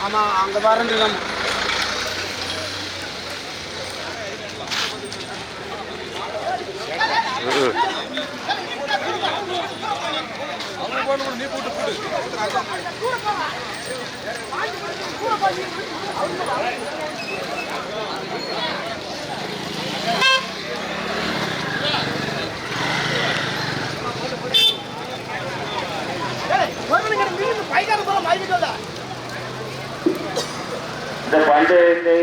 ஆமா அங்க பாருங்க நீ போட்டு இந்த பந்தயத்தை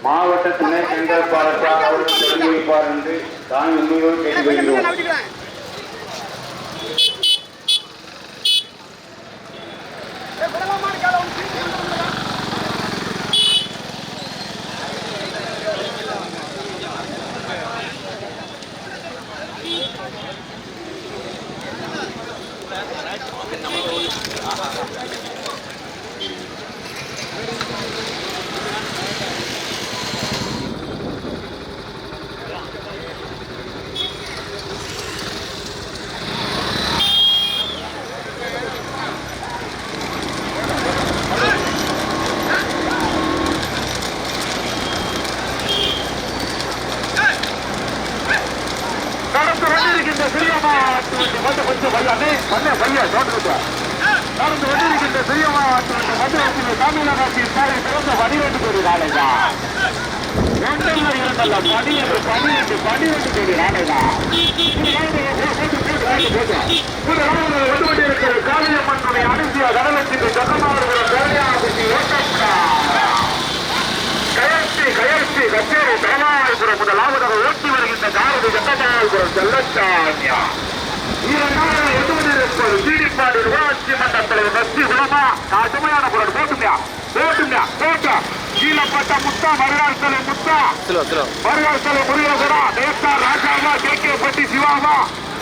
மாவட்ட துணை செயல்பாளர் அவர்கள் தொடங்கி வைப்பார் என்று தான் உண்மையோடு கேட்டுக்கொள்கிறோம். நடந்து கொண்டிருக்கின்ற பெரியம்மா மதுரை தமிழகத்தின் சாலை சிறந்த 12 கோடி ராலைதா ஒன்றல்ல இரண்டல்ல 12 கோடி ராலைதா கொண்டிருக்கிற காளியம்மனுடைய அனுப்பிய கடலத்தின் ஜகமாறுகிற பெரியாபுரி கயர்ச்சி கச்சேரி தலைமாறுபுரம் முதலாவதாக ஓட்டி வருகின்ற காரதி ஜகமாறுபுரம் செல்லச்சாமியா சீடிப்பாடு ஊராட்சி மன்ற தலைவர் பஸ்தி குலமா கடுமையான குரல் போட்டுங்க கீழப்பட்ட முத்தா மருகார் தலை முத்தா மருகார் தலை முருகனா தேசார் ராஜாவா கேகேப்பட்டி சிவாவா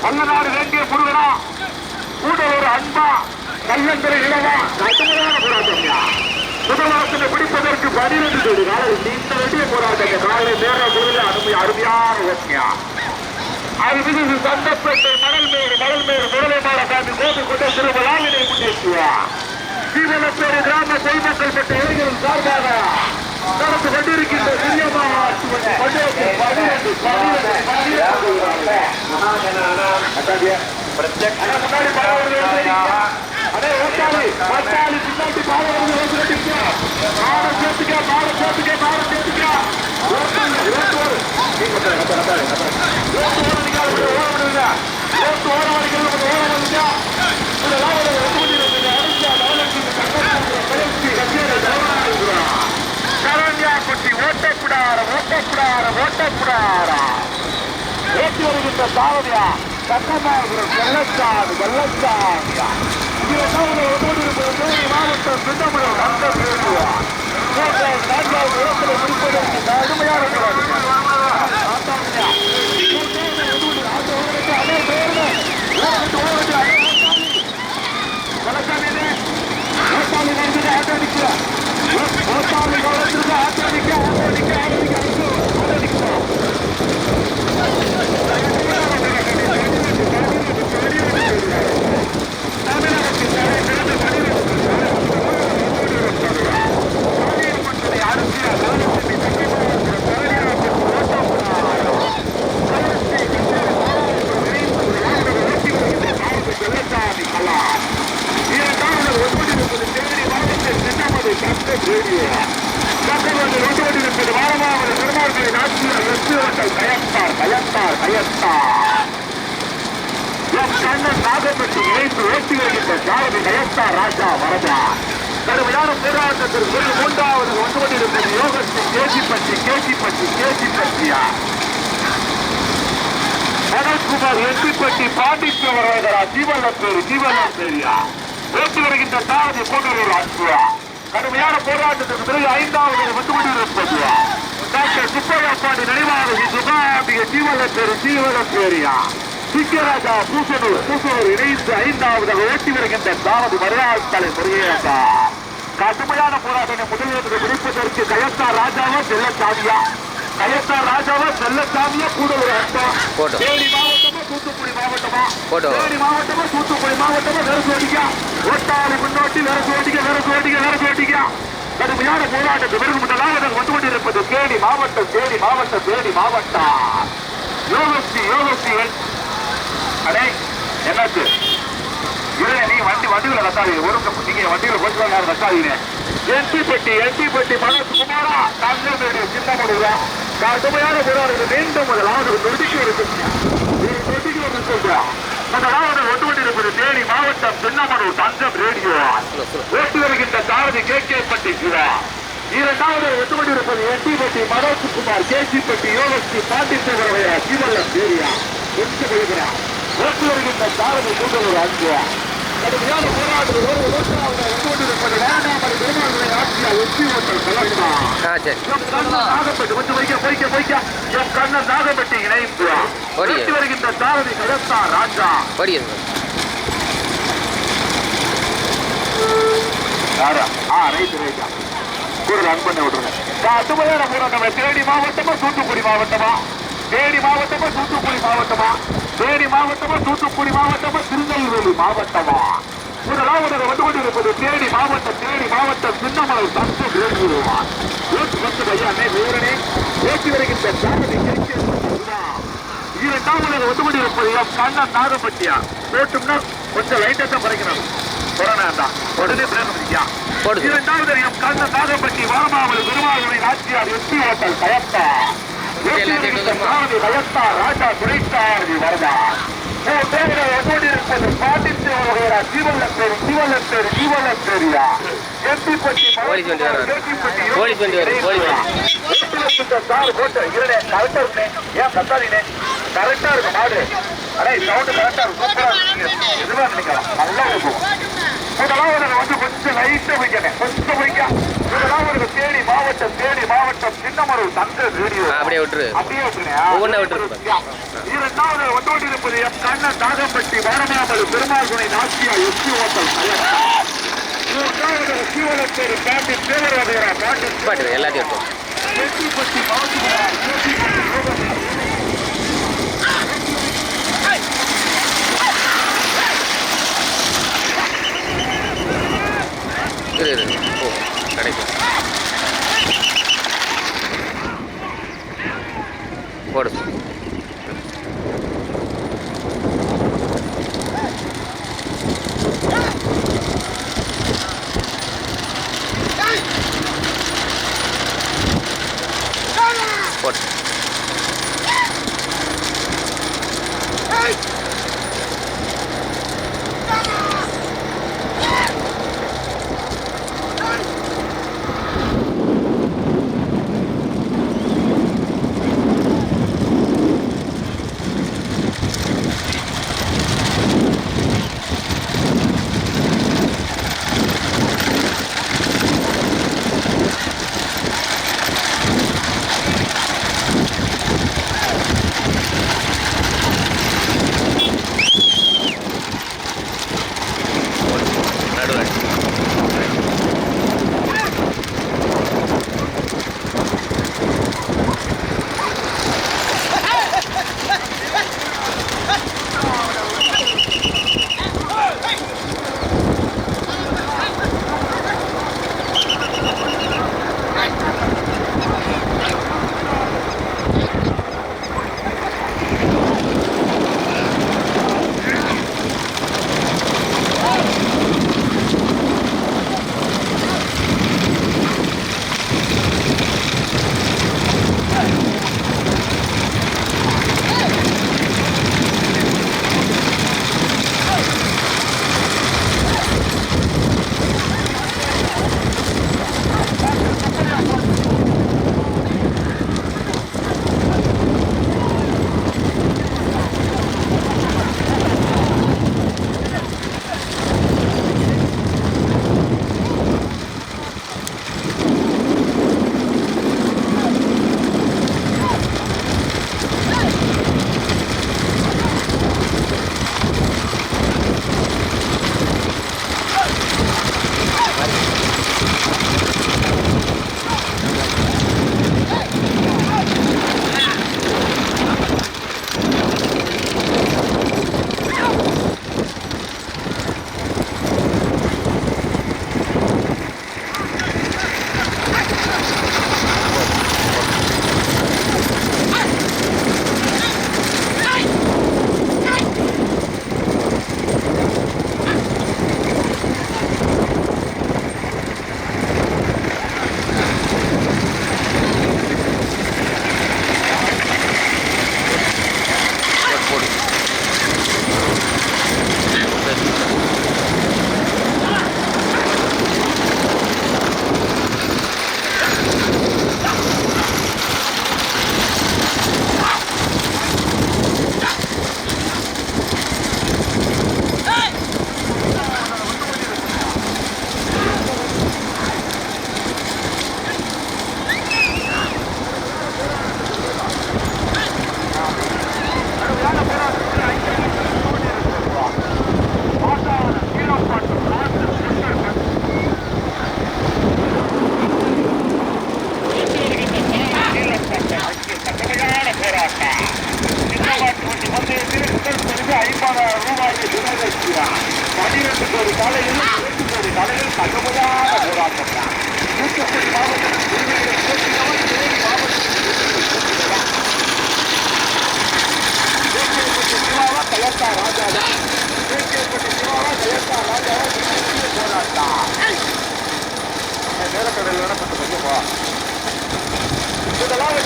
வல்லநாடு வேண்டிய முருகனா கூடலூர் அன்பா கல்லந்தரை இளவா கடுமையான போராட்டம்யா முதலாவத்தினை பிடிப்பதற்கு 12 கோடி காலம் நீண்ட வேண்டிய போராட்டம் காலை நேர பொருள் அருமையான ஓட்டியா அருகில் சந்தப்பேட்டை மணல்மேடு முரளிமாட காந்தி கோபி கொண்டே திருமலாவினை முன்னேற்றுவா சீவனப்பேடு கிராம பொதுமக்கள் பெற்ற இளைஞர்கள் சார்பாக நடந்து கொண்டிருக்கின்ற சிறியமா ஓட்டப்புடாரா ஓட்டி வருகின்ற சாரதியா சட்டமாபுரம் வெள்ளச்சாமியா மாவட்டம் சின்னமரம் அந்த பேருவா நான்காவது இடத்துல முடிப்பதற்கு கடுமையான ராஜா வரதா கடுமையான போராட்டத்திற்கு 3வது வந்து கொண்டிருப்பது யோகத்தின் கேசிப்பட்டியா மனோஜ்குமார் எட்டிப்பட்டி பாண்டிச்சவரா ஜீவனப்பேரியா ஓட்டி வருகின்ற சாரதி கூடலூர் அன்புவா கடுமையான போராட்டத்திற்கு பிறகு 5வது வந்து கொண்டிருப்பது டாக்டர் சுப்பையா பாண்டி நினைவாக சுகாம்பிய ஜீவனப்பேரியா சிக்கராஜா பூசனூர் இணைந்து 5வது ஓட்டி வருகின்ற சாரதி மறுநாள் தலை முருகேசா கடுமையான போராட்டம் முதலிடத்துக்கு முடிப்பதற்கு கயத்தார் ராஜாவா செல்லசாமியா கூடலூர் அன்பா தேனி மாவட்டமா தூத்துக்குடி மாவட்டமா போட்டோ. தேனி மாவட்டமா தூத்துக்குடி மாவட்டமா வெரசு ஓட்டிக்க ஒட்டாளி முன்னோட்டி வெரசு ஓட்டிக்க கடுமையான போராட்டத்தை பிறகு முதலாவது வந்து கொண்டிருப்பது தேனி மாவட்டம் யோகஸ்ரீ அடே என்னாச்சு நீ வண்டிகளை ரத்தாதீங்க ஒரு நீங்க வண்டிகளை கொஞ்சம் நேரம் ரத்தாதீங்க எட்டிப்பட்டி மனசுகுமாரா தங்கமேடு சின்னமடுவா கடுமையான போராட்டத்தை மீண்டும் முதலாவது நொடிக்கு சொல்றா முதலாவது ஒன்று கொண்டிருப்பது தேனி மாவட்டம் சின்னமனூர் தங்கம் ரேடியோ ஓட்டு வருகின்ற சாரதி கேகேப்பட்டி சிவா இரண்டாவது ஒன்று கொண்டிருப்பது எட்டிப்பட்டி மனோஜ்குமார் கேசிப்பட்டி யோகஸ்ரீ பாண்டிச்சேகரையா சிவல்லம் ஏரியா ஒன்று வருகிறார் ஓட்டு வருகின்ற சாரதி கூட்டலூர் அன்புவா கடுமையான போராட்டத்தில் ஒரு ஓட்டாளர் வந்து கொண்டிருப்பது வேண்டாமலை பெருமாளுடைய ஆட்சியா வெற்றி ஓட்டல் கலந்தா நாகப்பட்டு கொஞ்சம் வைக்க என் கண்ணன் நாகப்பட்டி இணைந்து ஓட்டி வருகின்ற சாரதி கலத்தா ராஜா ரைட்டா ஒரு ரன் பண்ணி விட்டுருங்க கடுமையான போராட்டம் தேனி மாவட்டமா தூத்துக்குடி மாவட்டமா திருநெல்வேலி மாவட்டமா முதலாவது வந்து கொண்டிருப்பது தேனி மாவட்டம் சின்னமலை தங்கம் வேண்டுவான் ஓட்டு வந்து ஐயானே வேறனே ஓட்டி வருகின்ற சாரதி இரண்டாவது வந்து கொண்டிருப்பது கண்ணன் நாகப்பட்டியா ஓட்டும்னா கொஞ்சம் லைட்டா தான் குறைக்கணும் கொரோனா உடனே பிரேமியா இரண்டாவது கண்ணன் நாகப்பட்டி வாமாவளி பெருமாளுடைய நாச்சியார் வெற்றி ஓட்டல் கயத்தா ராஜா துணைசாரதி வரதா ஜீவலப்பேரியா எட்டிப்பட்டி ஏன் கத்தாதீனே கரெக்டா இருக்கும் மாடு ஆனா சவுண்ட் கரெக்டா இருக்கும் சூப்பரா இருக்கு எதுவா நினைக்கலாம் நல்லா இருக்கும் முதலாவது வந்து கொஞ்சம் லைட்டா வைக்கணும் கொஞ்சம் வைக்க முதலாவது தேனி மாவட்டம் சின்னமனூர் தங்க ரேடியோ அப்படியே விட்டுருங்க இரண்டாவது ஒன்றோடு இருப்பது கண்ணன் நாகப்பட்டி வாரமாமலை பெருமாள் துணை நாச்சியா எஸ்பி ஓட்டல் மூன்றாவது சீவலப்பேரு பாட்டி தேவராஜரா பாட்டு எல்லாத்தையும் எட்டிப்பட்டி கிடைக்கும் போடு போடு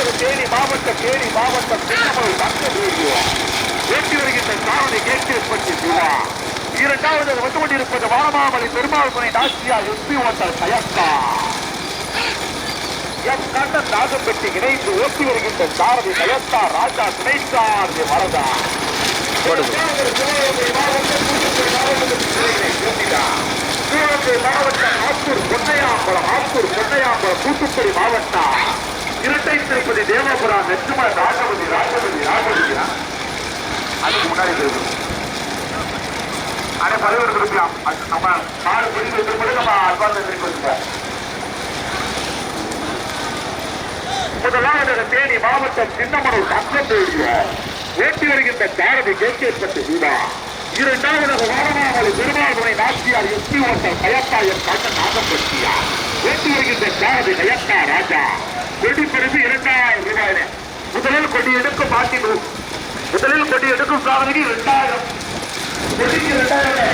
முதலாவது தேனி மாவட்டம் சின்னமனூர் தங்க வீடியோ ஓட்டி வருகின்ற சாரதி கேட்கப்பட்டு சிவா. இரண்டாவது வந்து கொண்டிருப்பது வானமாமலை பெருமாள் துணை நாச்சியா எஸ்பி ஓட்டல் கயக்கா எம் கண்ணன் நாகப்பட்டி இணைந்து ஓட்டி வருகின்ற சாரதி கயக்கா ராஜா துணைசாரதி வரதா. சிவகங்கை மாவட்டம் ஆத்தூர் பொன்னையாம்பலம் தூத்துக்குடி மாவட்டம் இரட்டை திருப்பதி தேவபுரம் நெச்சுமலை ராஜபதி அதுக்கு முன்னாடி இருக்கு அதே பதிவு இருக்கலாம். நம்ம நாலு பிடிக்க வைக்கும்போது நம்ம அட்வான்ஸ் வச்சுக்கோங்க. முதலாவது தேனி மாவட்டம் சின்னமனூர் தங்கம்பேடியோ ஓட்டி வருகின்ற சாரதி கேட்கப்பட்டு வீடா. இரண்டாவது வாரணாமலை பெருமாள் துணை நாச்சியார் எஸ்பி ஓட்டல் கயக்கா என் கண்ணன் நாகப்பட்டியா ஓட்டி வருகின்ற சாரதி கயக்கா ராஜா. கொடி பிரிவு 2000 ரூபாய். முதலில் கொடி எடுக்கும் மாட்டினூர் முதலில் கொடி எடுக்கும் சாரதிக்கு 2000 கொடிக்கு 2000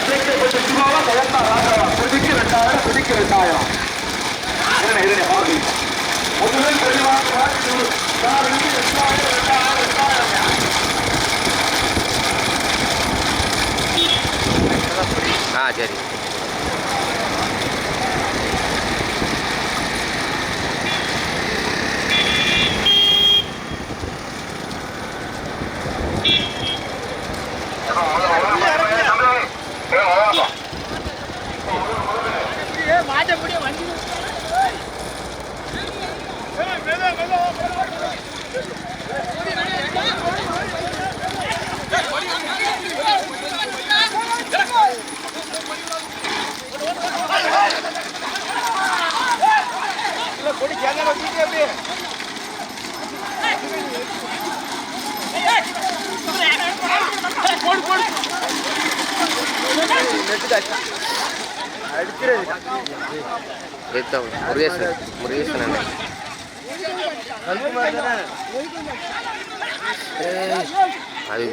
கேட்கப்பட்டு சிவாவா கயக்கா ராஜாவா. கொடிக்கு 2000 முதலில் கொடிவாங்க மாட்டினூர் சாரதிக்கு 2000. சரி. மாட்ட முடியும் வண்டி கொடி கேங்க அப்படியே முருகேசன் அது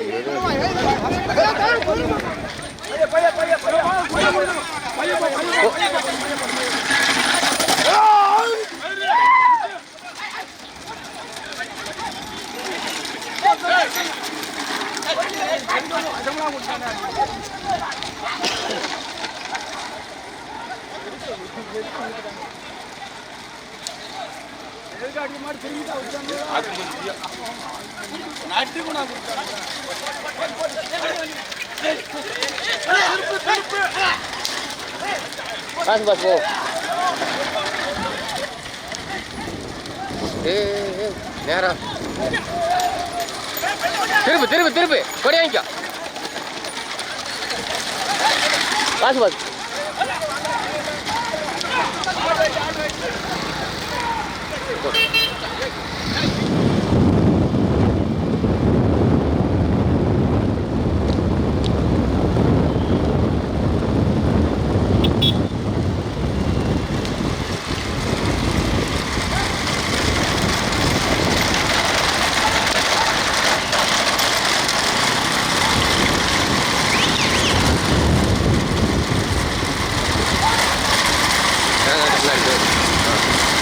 बस बस वो நேரா திருப்பு கொடி வாங்கிக்கோ பஸ் பஸ் Good.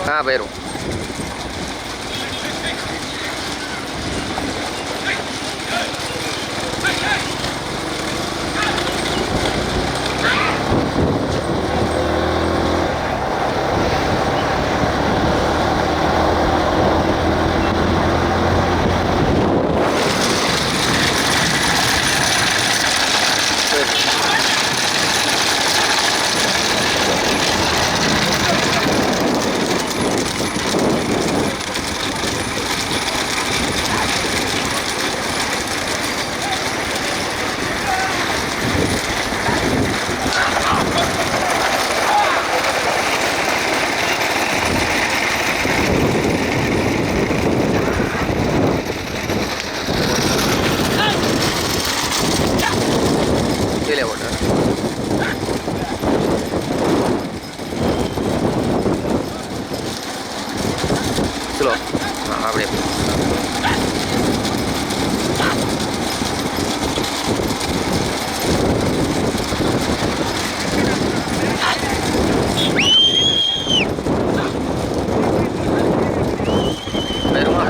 போயிடும். கீழே ஓட்டு ஸ்லோ. அப்படியே வருமா?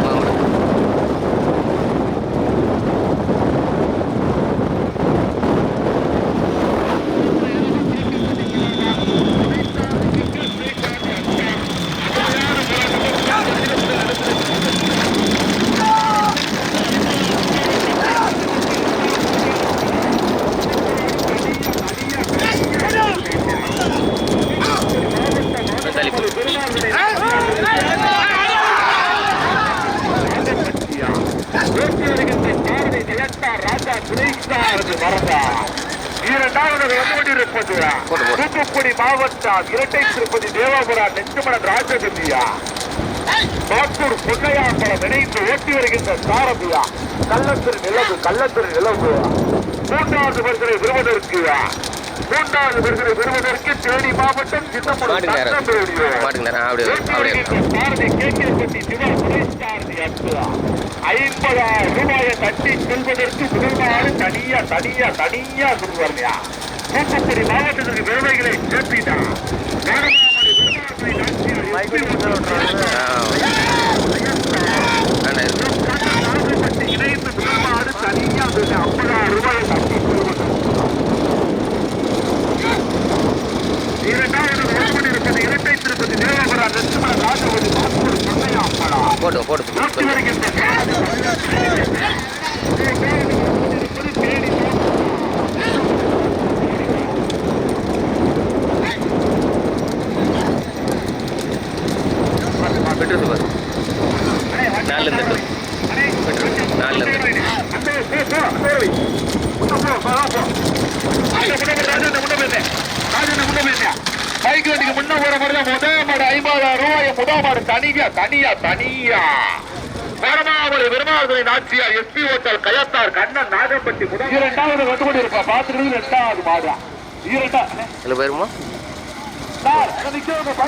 தூத்துக்குடி மாவட்டம் இரட்டை திருப்பதி தேவாபுரா நெஞ்சமன ராஜகந்தியா பாத்தூர் பொன்னையாம்பலம் இணைந்து ஓட்டி வருகின்ற சாரதியா கள்ளத்திரு நிலவு மூன்றாவது பரிசனை பெறுவதற்கு தேனி மாவட்டம் சின்னப்பட்டி சாரதி கேகேபட்டி சிவா சாரதி 50,000 ரூபாயை தட்டி செல்வதற்கு முதல்வாறு தனியா சொல்லுவாருயா. தூத்துக்குடி மாவட்டத்திற்கு பெருமைகளை சேர்த்திட்டார். இணைந்து முதல்வாறு தனியா 50,000 ரூபாயை தட்டி செல்வது. இரண்டாவது இருப்பது இரட்டை திருப்பதி தேவபுரா நெச்சுமன ராஜபதி பாஸ்கர் பொன்னையா அம்பலா போட்டு வருகின்ற பெட்ரோல் நாலு பைக் வண்டிக்கு முன்ன போற மாதிரி முதல் மாடு 50,000 ரூபாய் முதல் மாடு தனியா பரமாவளி விருமாவளி நாச்சியார் எஸ்பி ஓட்டல் கயத்தார் கண்ணன் நாகப்பட்டி முதல் இரண்டாவது வந்து கொண்டு இருப்பா பாத்துக்கிறது இரண்டாவது மாடா போயிருமா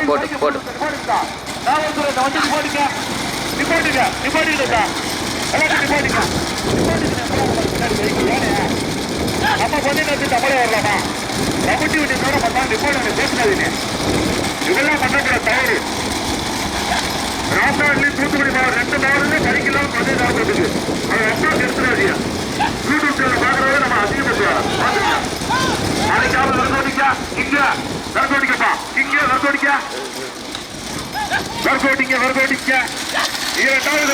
போட்டு நம்ம பண்ணிட்டு தமிழே வரலாமா கமிட்டி விட்டு பண்ணா நிப்பாடு பேசினாதீங்க. இதெல்லாம் பண்ணக்கூட தவறு. ராம்நாட்லயும் தூத்துக்குடி மாவட்டம் 2 மாவட்டத்துல கறிக்கலாம் 15,000 இருக்குது. அதை அப்பா எடுத்துடாதீங்க. யூடியூப் சேனல் பாக்குறத நம்ம அதிகப்படுத்துவோம். நாளைக்காவது நர்கோட்டிக்கா இங்க நர்கோட்டிக்கப்பா இங்க நர்கோட்டிக்கா இரண்டாவது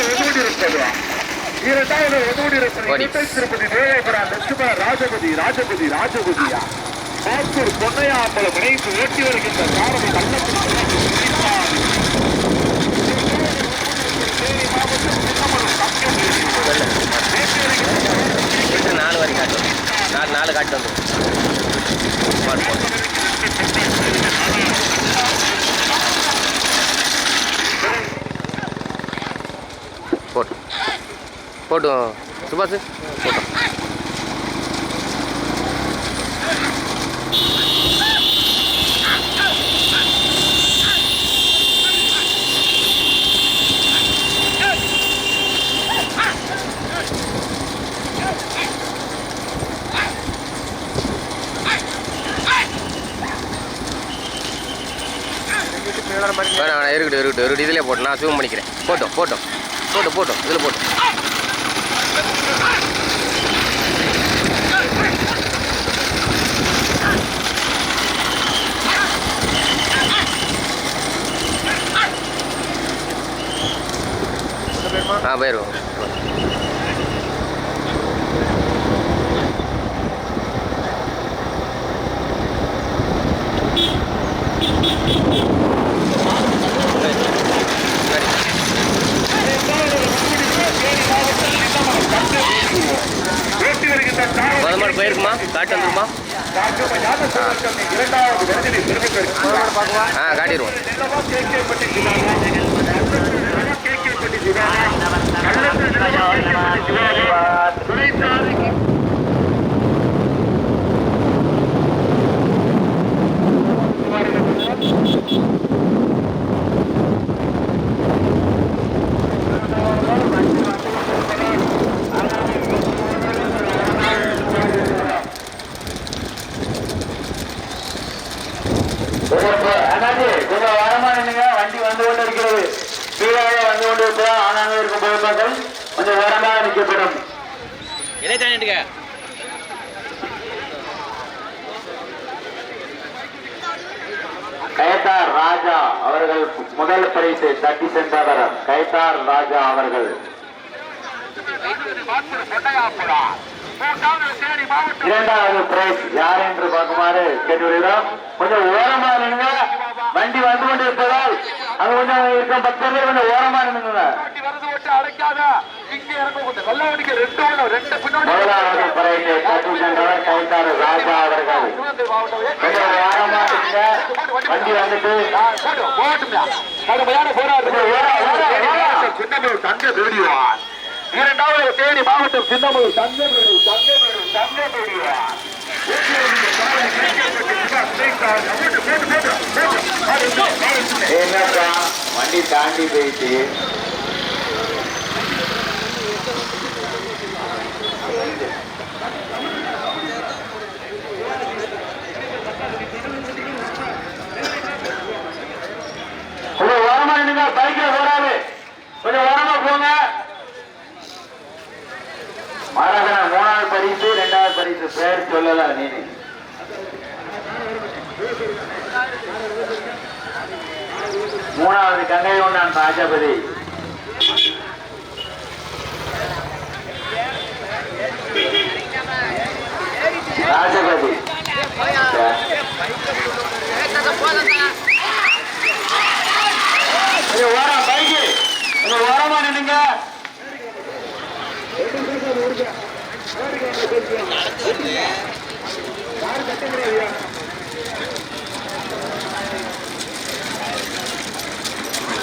திருப்பதி தேவபுரா நெச்சுமன ராஜபதியா பாத்தூர் பொன்னையா அம்பலம் இணைந்து ஓட்டி வருகின்ற சாரதி நாலு வரை காட்டும் நாலு காட்டு வந்து போட்டோம் சுபாஷ் போட்டோம். வேணாம் இருக்கட்டும் இதிலே போட்டு நான் ஜூம் பண்ணிக்கிறேன். போட்டோம் இதில் போட்டோம். போயிடுவோம். முதல் போயிருக்குமா? காட்டு வந்துருமா? காட்டிடுவோம். கொஞ்சம் வரமா நின்னுங்க. வண்டி வந்து கொண்டு இருக்கிறது. கீழே வந்து கொண்டு இருப்பா. ஆனாங்க இருக்கும் பொதுமக்கள் கொஞ்சம் வரமாக நிற்கப்படும். கைத்தார் ராஜா அவர்கள் முதல் பரிசை தட்டி சென்றவர். கைத்தார் ராஜா அவர்கள் இரண்டாவது பிரைஸ் யார் என்று பார்க்குமாறு கேட்டுவிடுகிறோம். கொஞ்சம் ஓரமா நின்னுங்க. வண்டி வந்து கொண்டு இருப்பதால் அது கொஞ்சம் இருக்க 10 பேர் கொஞ்சம் ஓரமா நின்னுங்க. முதலாவது பிரைஸை தட்டி சென்றவர் கைத்தார் ராஜா அவர்கள். கொஞ்சம் ஓரமா நின்னுங்க. வண்டி வந்துட்டு கடுமையான போராட்டம். தங்க தேடிவார். இரண்டாவது தேனி மாவட்டம் சின்னமூர் என்னக்கா வண்டி தாண்டி போயிட்டு கொஞ்சம் ஓரமா நின்னுங்க. பைக்ல போறாரு. கொஞ்சம் ஓரமா போங்க. மாறாக மூணாவது பரிசு 2வது பரிசு பேர் சொல்லல. நீ மூணாவது கங்கை கொண்டான் ராஜபதி. ஓரம் பைக்கு ஓரமா நின்னுங்க.